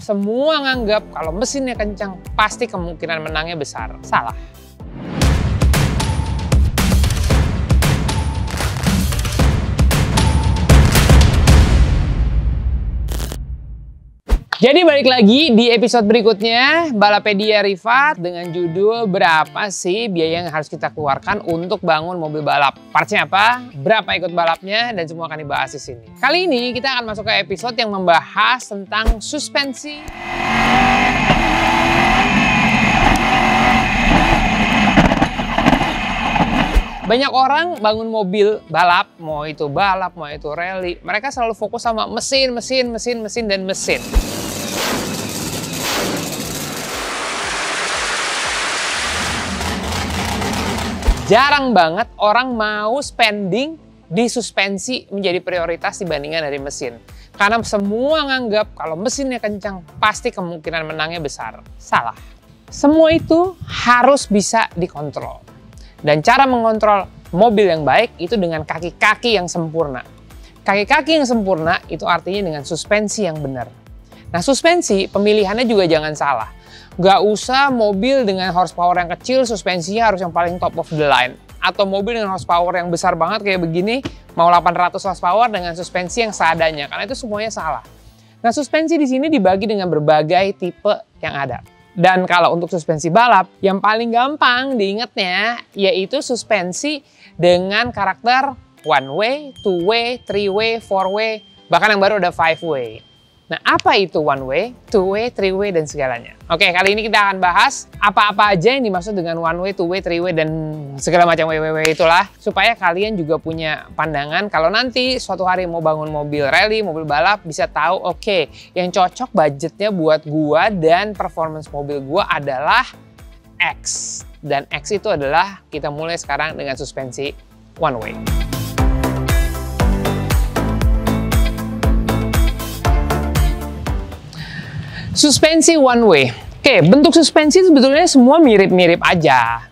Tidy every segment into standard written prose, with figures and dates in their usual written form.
semua nganggap kalau mesinnya kencang, pasti kemungkinan menangnya besar. Salah. Jadi balik lagi di episode berikutnya Balapedia Rifat dengan judul berapa sih biaya yang harus kita keluarkan untuk bangun mobil balap. Partnya apa? Berapa ikut balapnya? Dan semua akan dibahas di sini. Kali ini kita akan masuk ke episode yang membahas tentang suspensi. Banyak orang bangun mobil balap, mau itu rally, mereka selalu fokus sama mesin, dan mesin. Jarang banget orang mau spending di suspensi menjadi prioritas dibandingkan dari mesin. Karena semua nganggap kalau mesinnya kencang, pasti kemungkinan menangnya besar. Salah. Semua itu harus bisa dikontrol. Dan cara mengontrol mobil yang baik itu dengan kaki-kaki yang sempurna. Kaki-kaki yang sempurna itu artinya dengan suspensi yang benar. Nah, suspensi pemilihannya juga jangan salah. Gak usah mobil dengan horsepower yang kecil, suspensinya harus yang paling top of the line. Atau mobil dengan horsepower yang besar banget kayak begini, mau 800 horsepower dengan suspensi yang seadanya. Karena itu semuanya salah. Nah, suspensi di sini dibagi dengan berbagai tipe yang ada. Dan kalau untuk suspensi balap, yang paling gampang diingatnya yaitu suspensi dengan karakter one way, two way, three way, four way, bahkan yang baru ada five way. Nah, apa itu one way, two way, three way, dan segalanya? Oke, kali ini kita akan bahas apa-apa aja yang dimaksud dengan one way, two way, three way, dan segala macam way itulah. Supaya kalian juga punya pandangan kalau nanti suatu hari mau bangun mobil rally, mobil balap, bisa tahu oke, yang cocok budgetnya buat gua dan performance mobil gua adalah X. Dan X itu adalah kita mulai sekarang dengan suspensi one way. Suspensi one way. Oke, bentuk suspensi sebetulnya semua mirip-mirip aja.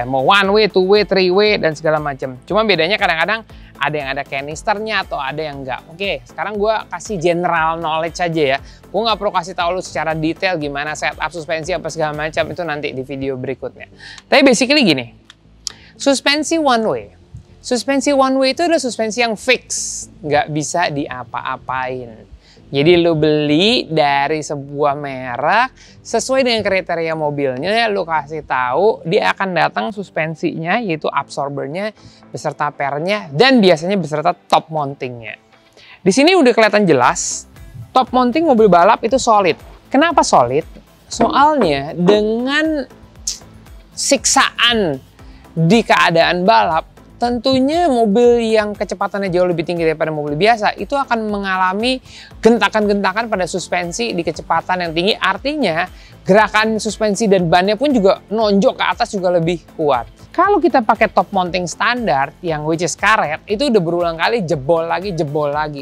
Mau one way, two way, three way, dan segala macam. Cuma bedanya kadang-kadang ada yang ada kanisternya atau ada yang enggak. Oke, sekarang gue kasih general knowledge aja ya. Gue nggak perlu kasih tahu lu secara detail gimana setup suspensi apa segala macam. Itu nanti di video berikutnya. Tapi basically gini. Suspensi one way. Suspensi one way itu adalah suspensi yang fix. Nggak bisa diapa-apain. Jadi lu beli dari sebuah merek sesuai dengan kriteria mobilnya, lu kasih tahu dia akan datang suspensinya yaitu absorbernya beserta pernya dan biasanya beserta top mountingnya. Di sini udah kelihatan jelas top mounting mobil balap itu solid. Kenapa solid? Soalnya dengan siksaan di keadaan balap, tentunya mobil yang kecepatannya jauh lebih tinggi daripada mobil biasa itu akan mengalami gentakan-gentakan pada suspensi di kecepatan yang tinggi. Artinya gerakan suspensi dan bannya pun juga nonjok ke atas juga lebih kuat. Kalau kita pakai top mounting standar yang which is karet, itu udah berulang kali jebol lagi.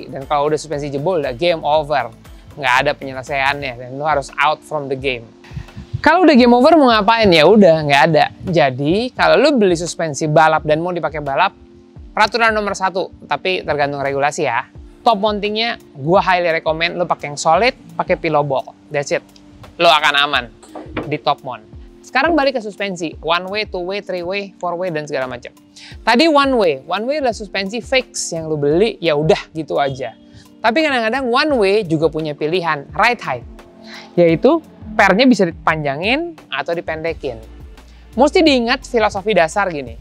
Dan kalau udah suspensi jebol udah game over. Nggak ada penyelesaiannya dan lu harus out from the game. Kalau udah game over mau ngapain? Ya udah nggak ada. Jadi kalau lu beli suspensi balap dan mau dipakai balap, peraturan nomor 1, tapi tergantung regulasi ya. Top mountingnya gua highly recommend lu pakai yang solid, pakai pillow ball. That's it. Lu akan aman di top mount. Sekarang balik ke suspensi, one way, two way, three way, four way, dan segala macam. Tadi one way adalah suspensi fix yang lu beli, ya udah gitu aja. Tapi kadang-kadang one way juga punya pilihan ride height, yaitu pernya bisa dipanjangin atau dipendekin. Mesti diingat filosofi dasar gini.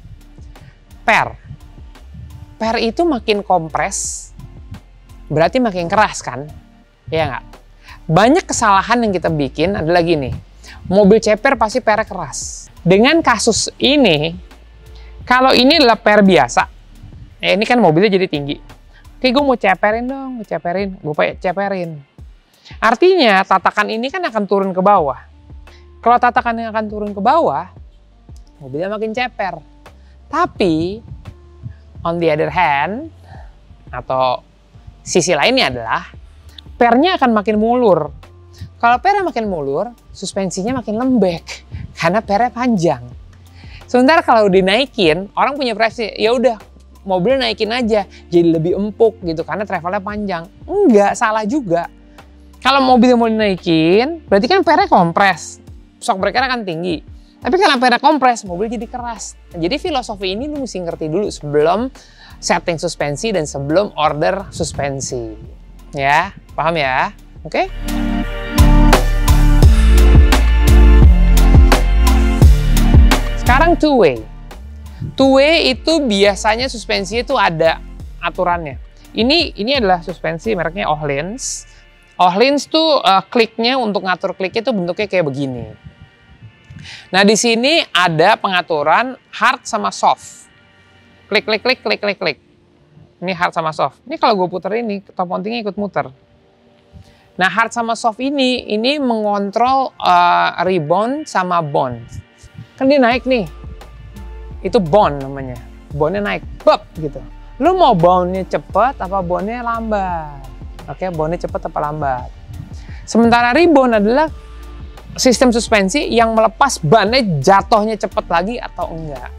Per itu makin kompres, berarti makin keras kan? Ya nggak? Banyak kesalahan yang kita bikin adalah gini. Mobil ceper pasti pernya keras. Dengan kasus ini, kalau ini adalah per biasa, ini kan mobilnya jadi tinggi. Oke, gue mau ceperin dong, gue ceperin. Artinya tatakan ini kan akan turun ke bawah. Kalau tatakan yang akan turun ke bawah, mobilnya makin ceper. Tapi on the other hand, atau sisi lainnya adalah pernya akan makin mulur. Kalau pernya makin mulur, suspensinya makin lembek karena pernya panjang. Sementara kalau dinaikin, orang punya persepsi, ya udah mobil naikin aja jadi lebih empuk gitu karena travelnya panjang. Enggak, salah juga. Kalau mobil mau dinaikin, berarti kan pernya kompres. Shock breaker akan tinggi. Tapi karena pernya kompres, mobil jadi keras. Nah, jadi filosofi ini lu mesti ngerti dulu sebelum setting suspensi dan sebelum order suspensi. Ya, paham ya? Oke? Sekarang two-way. Two-way itu biasanya suspensi itu ada aturannya. Ini adalah suspensi mereknya Öhlins. Öhlins tuh kliknya untuk ngatur kliknya tuh bentuknya kayak begini. Nah, di sini ada pengaturan hard sama soft. Klik, klik, klik, klik, klik, klik. Ini hard sama soft. Ini kalau gue puter ini, top mountingnya ikut muter. Nah, hard sama soft ini mengontrol rebound sama bounce. Kan dia naik nih. Itu bounce namanya. Bounce-nya naik. Bop, gitu. Lu mau bounce-nya cepet apa bounce-nya lambat? Oke, bounce-nya cepet apa lambat? Sementara rebound adalah sistem suspensi yang melepas bannya jatuhnya cepet lagi atau enggak.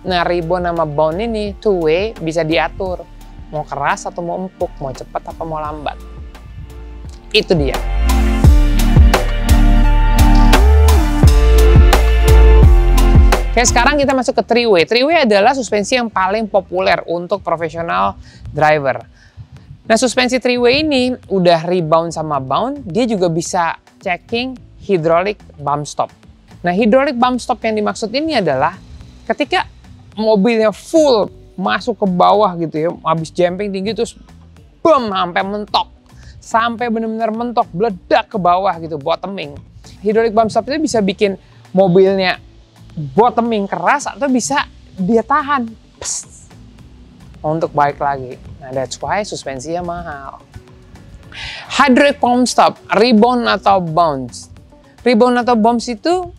Nah, rebound sama bound ini two-way bisa diatur. Mau keras atau mau empuk, mau cepet apa mau lambat. Itu dia. Oke, sekarang kita masuk ke three-way. Three-way adalah suspensi yang paling populer untuk profesional driver. Nah, suspensi three-way ini udah rebound sama bound, dia juga bisa checking hydraulic bump stop. Nah, hydraulic bump stop yang dimaksud ini adalah ketika mobilnya full masuk ke bawah gitu ya, habis jumping tinggi terus bum sampai mentok. Sampai benar-benar mentok, meledak ke bawah gitu, bottoming. Hydraulic bump stop itu bisa bikin mobilnya bottoming keras atau bisa dia tahan untuk balik lagi. Nah, that's why suspensinya mahal. Hydraulic bump stop, rebound atau bounce. Rebound atau bounce itu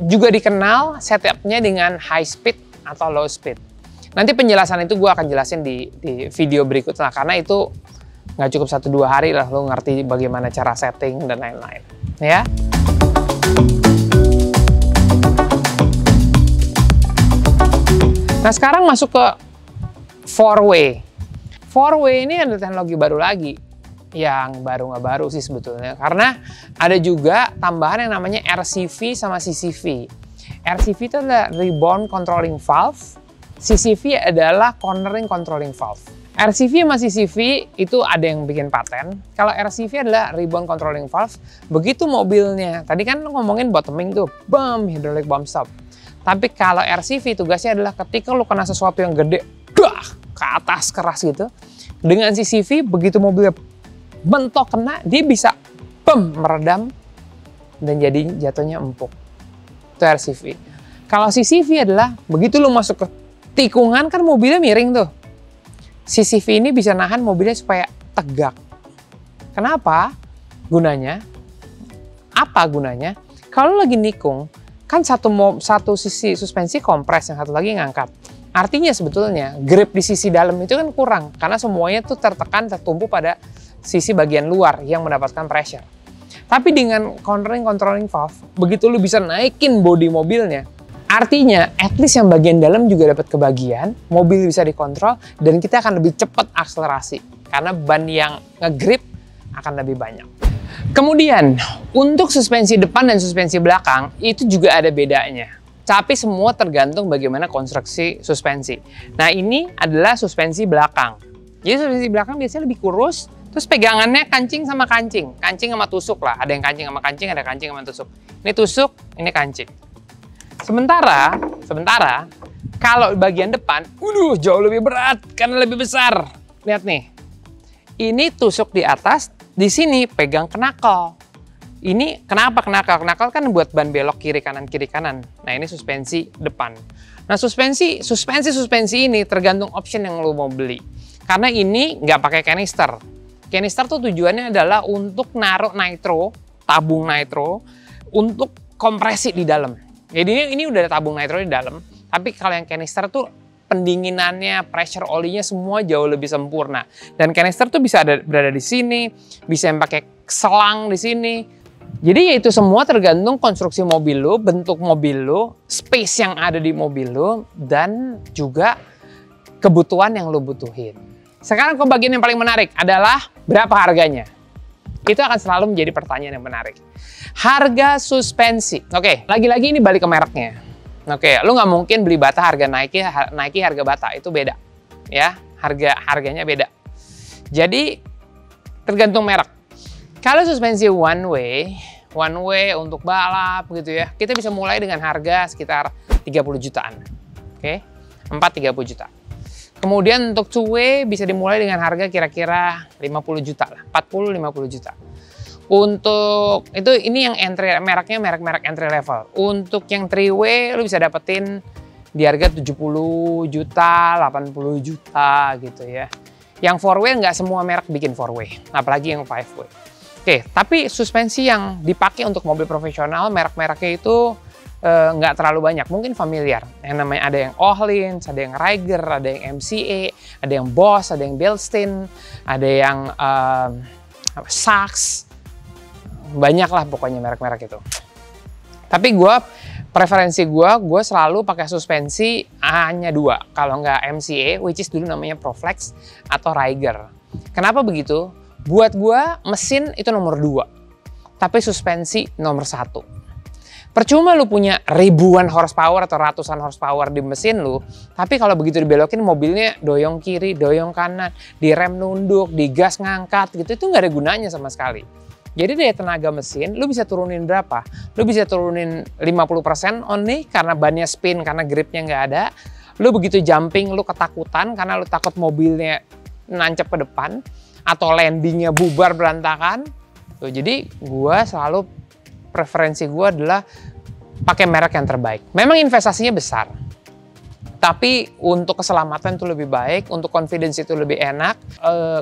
juga dikenal setupnya dengan high speed atau low speed. Nanti penjelasan itu gue akan jelasin di video berikutnya, karena itu nggak cukup 1-2 hari lah lo ngerti bagaimana cara setting dan lain-lain. Ya. Nah, sekarang masuk ke four-way. Four-way ini ada teknologi baru lagi. Yang baru nggak baru sih sebetulnya, karena ada juga tambahan yang namanya RCV sama CCV. RCV itu adalah rebound controlling valve, CCV adalah cornering controlling valve. RCV sama CCV itu ada yang bikin paten. Kalau RCV adalah rebound controlling valve, begitu mobilnya, tadi kan ngomongin bottoming tuh, bam, hydraulic bump stop. Tapi kalau RCV tugasnya adalah ketika lu kena sesuatu yang gede, dah, ke atas keras gitu, dengan CCV begitu mobilnya bentok kena, dia bisa meredam dan jadi jatuhnya empuk. Itu RCV. Kalau CCV adalah begitu lu masuk ke tikungan kan mobilnya miring tuh. CCV ini bisa nahan mobilnya supaya tegak. Kenapa? Gunanya? Apa gunanya? Kalau lagi nikung, kan satu sisi suspensi kompres, yang satu lagi ngangkat. Artinya sebetulnya grip di sisi dalam itu kan kurang, karena semuanya tuh tertumpu pada sisi bagian luar yang mendapatkan pressure. Tapi dengan controlling valve, begitu lu bisa naikin bodi mobilnya, artinya at least yang bagian dalam juga dapat kebagian, mobil bisa dikontrol, dan kita akan lebih cepat akselerasi. Karena ban yang ngegrip akan lebih banyak. Kemudian, untuk suspensi depan dan suspensi belakang, itu juga ada bedanya. Tapi semua tergantung bagaimana konstruksi suspensi. Nah, ini adalah suspensi belakang. Jadi suspensi belakang biasanya lebih kurus, terus pegangannya kancing sama kancing. Kancing sama tusuk lah. Ada yang kancing sama kancing, ada kancing sama tusuk. Ini tusuk, ini kancing. Sementara kalau bagian depan, jauh lebih berat karena lebih besar. Lihat nih. Ini tusuk di atas, di sini pegang knuckle. Ini kenapa knuckle? Knuckle kan buat ban belok kiri kanan. Nah, ini suspensi depan. Nah, suspensi ini tergantung option yang lo mau beli. Karena ini nggak pakai canister. Canister tuh tujuannya adalah untuk naruh nitro, tabung nitro, untuk kompresi di dalam. Jadi ini udah ada tabung nitro di dalam. Tapi kalau yang canister tuh pendinginannya, pressure olinya semua jauh lebih sempurna. Dan canister tuh bisa berada di sini, bisa yang pakai selang di sini. Jadi itu semua tergantung konstruksi mobil lo, bentuk mobil lo, space yang ada di mobil lo, dan juga kebutuhan yang lo butuhin. Sekarang ke bagian yang paling menarik adalah berapa harganya. Itu akan selalu menjadi pertanyaan yang menarik. Harga suspensi. Oke, lagi-lagi ini balik ke mereknya. Oke, lu nggak mungkin beli bata harga Nike harga bata, itu beda. Ya, harganya beda. Jadi, tergantung merek. Kalau suspensi one way untuk balap gitu ya, kita bisa mulai dengan harga sekitar 30 jutaan. Oke, 30 juta. Kemudian untuk two way bisa dimulai dengan harga kira-kira 50 juta lah, 40-50 juta. Untuk itu ini yang entry mereknya merek-merek entry level. Untuk yang three way lu bisa dapetin di harga 70 juta, 80 juta gitu ya. Yang four way nggak semua merek bikin four way, apalagi yang five way. Oke, tapi suspensi yang dipakai untuk mobil profesional merek-mereknya itu nggak terlalu banyak, mungkin familiar. Yang namanya ada yang Öhlins, ada yang Reiger, ada yang MCA, ada yang Bosch, ada yang Bilstein, ada yang Sachs, banyak lah pokoknya merek-merek itu. Tapi preferensi gue selalu pakai suspensi hanya dua, kalau nggak MCA, which is dulu namanya Proflex, atau Reiger. Kenapa begitu? Buat gue mesin itu nomor 2, tapi suspensi nomor 1. Percuma lu punya ribuan horsepower atau ratusan horsepower di mesin lu, tapi kalau begitu dibelokin mobilnya doyong kiri, doyong kanan, direm nunduk, digas ngangkat gitu, itu nggak ada gunanya sama sekali. Jadi daya tenaga mesin, lu bisa turunin berapa? Lu bisa turunin 50% only karena bannya spin, karena gripnya nggak ada. Lu begitu jumping, lu ketakutan karena lu takut mobilnya nancep ke depan, atau landingnya bubar berantakan. Tuh, jadi preferensi gue adalah pakai merek yang terbaik. Memang investasinya besar, tapi untuk keselamatan itu lebih baik, untuk confidence itu lebih enak,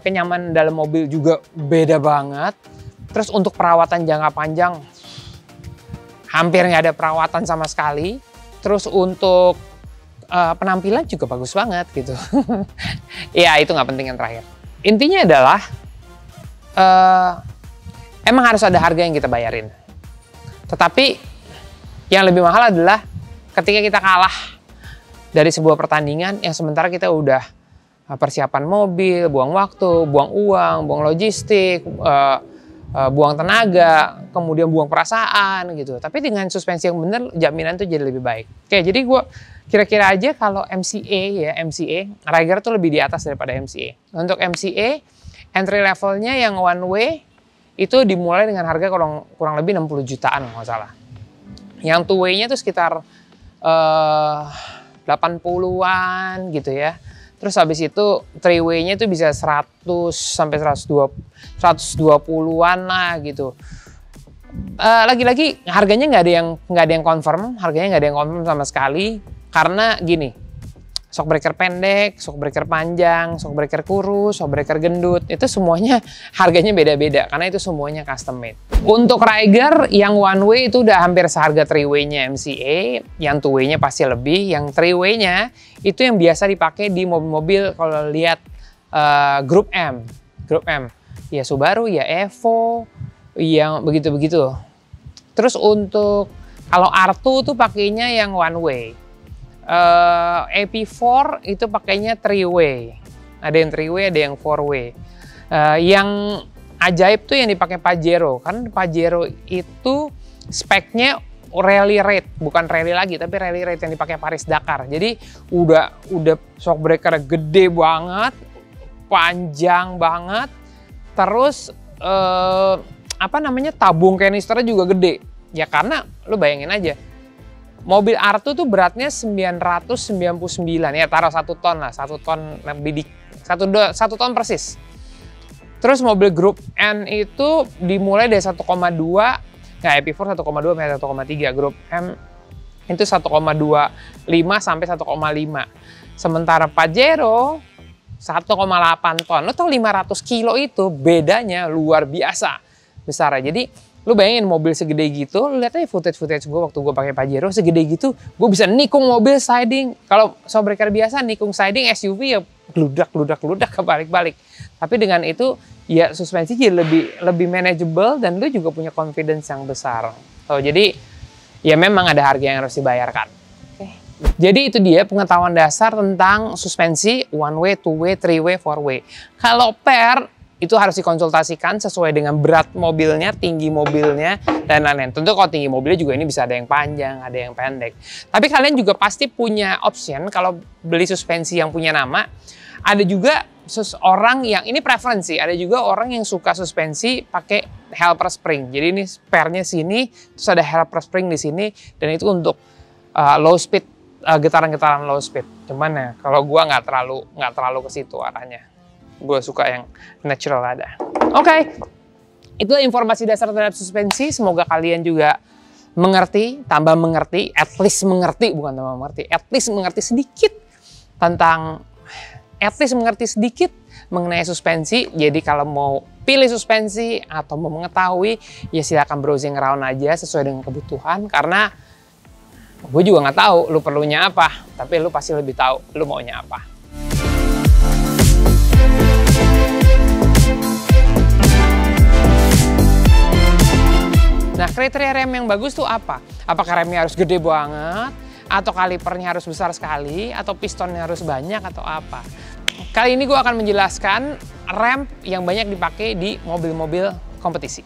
kenyamanan dalam mobil juga beda banget. Terus untuk perawatan jangka panjang, hampir nggak ada perawatan sama sekali. Terus untuk penampilan juga bagus banget gitu. Ya itu nggak penting yang terakhir. Intinya adalah emang harus ada harga yang kita bayarin. Tetapi yang lebih mahal adalah ketika kita kalah dari sebuah pertandingan yang sementara kita udah persiapan mobil, buang waktu, buang uang, buang logistik, buang tenaga, kemudian buang perasaan gitu. Tapi dengan suspensi yang benar, jaminan itu jadi lebih baik. Oke, jadi gue kira-kira aja kalau MCA, Reiger tuh lebih di atas daripada MCA. Untuk MCA, entry levelnya yang one way, itu dimulai dengan harga kurang lebih 60 jutaan kalau nggak salah. Yang two way-nya tuh sekitar 80-an gitu ya. Terus habis itu three way-nya itu bisa 100 sampai 120-an lah gitu. Lagi-lagi harganya nggak ada yang confirm, harganya nggak ada yang confirm sama sekali karena gini. Shockbreaker pendek, shockbreaker panjang, shockbreaker kurus, shockbreaker gendut, itu semuanya harganya beda-beda karena itu semuanya custom made. Untuk Reiger yang one way itu udah hampir seharga three way-nya MCA, yang two way-nya pasti lebih, yang three way-nya itu yang biasa dipakai di mobil-mobil kalau lihat Grup M, ya Subaru, ya Evo, yang begitu-begitu. Terus untuk kalau R2 tuh pakainya yang one way. AP4 itu pakainya three way, ada yang three way, ada yang four way. Yang ajaib tuh yang dipakai Pajero, kan Pajero itu speknya rally rate, bukan rally lagi tapi rally rate yang dipakai Paris Dakar. Jadi udah shockbreaker gede banget, panjang banget, terus tabung kanisternya juga gede. Ya karena lu bayangin aja. Mobil R2 tuh beratnya 999, ya taruh 1 ton lah, 1 ton lebih 1 ton persis. Terus mobil Grup N itu dimulai dari 1,2, AP4 1,2 sampai 1,3, Grup M itu 1,25 sampai 1,5. Sementara Pajero 1,8 ton. Lo tau 500 kilo itu bedanya luar biasa besar. Jadi lu bayangin mobil segede gitu, lu lihat aja footage gue waktu gue pakai Pajero segede gitu, gue bisa nikung mobil siding. Kalau shockbreaker biasa nikung siding SUV ya gludak kebalik-balik. Tapi dengan itu ya suspensi jadi lebih manageable dan lu juga punya confidence yang besar. Jadi ya memang ada harga yang harus dibayarkan. Jadi itu dia pengetahuan dasar tentang suspensi one way, two way, three way, four way. Kalau itu harus dikonsultasikan sesuai dengan berat mobilnya, tinggi mobilnya, dan lain-lain. Tentu kalau tinggi mobilnya juga ini bisa ada yang panjang, ada yang pendek. Tapi kalian juga pasti punya option kalau beli suspensi yang punya nama. Ada juga orang yang, ini preferensi, ada juga orang yang suka suspensi pakai helper spring. Jadi ini spare-nya sini, terus ada helper spring di sini, dan itu untuk low speed, getaran-getaran low speed. Cuman ya, kalau gua nggak terlalu ke situ arahnya. Gue suka yang natural ada. Oke, itulah informasi dasar terhadap suspensi. Semoga kalian juga mengerti, tambah mengerti, at least mengerti, bukan tambah mengerti, at least mengerti sedikit mengenai suspensi. Jadi kalau mau pilih suspensi atau mau mengetahui, ya silakan browsing around aja sesuai dengan kebutuhan. Karena gue juga nggak tahu lu perlunya apa, tapi lu pasti lebih tahu lu maunya apa. Nah, kriteria rem yang bagus tuh apa? Apakah remnya harus gede banget? Atau kalipernya harus besar sekali? Atau pistonnya harus banyak? Atau apa? Kali ini gue akan menjelaskan rem yang banyak dipakai di mobil-mobil kompetisi.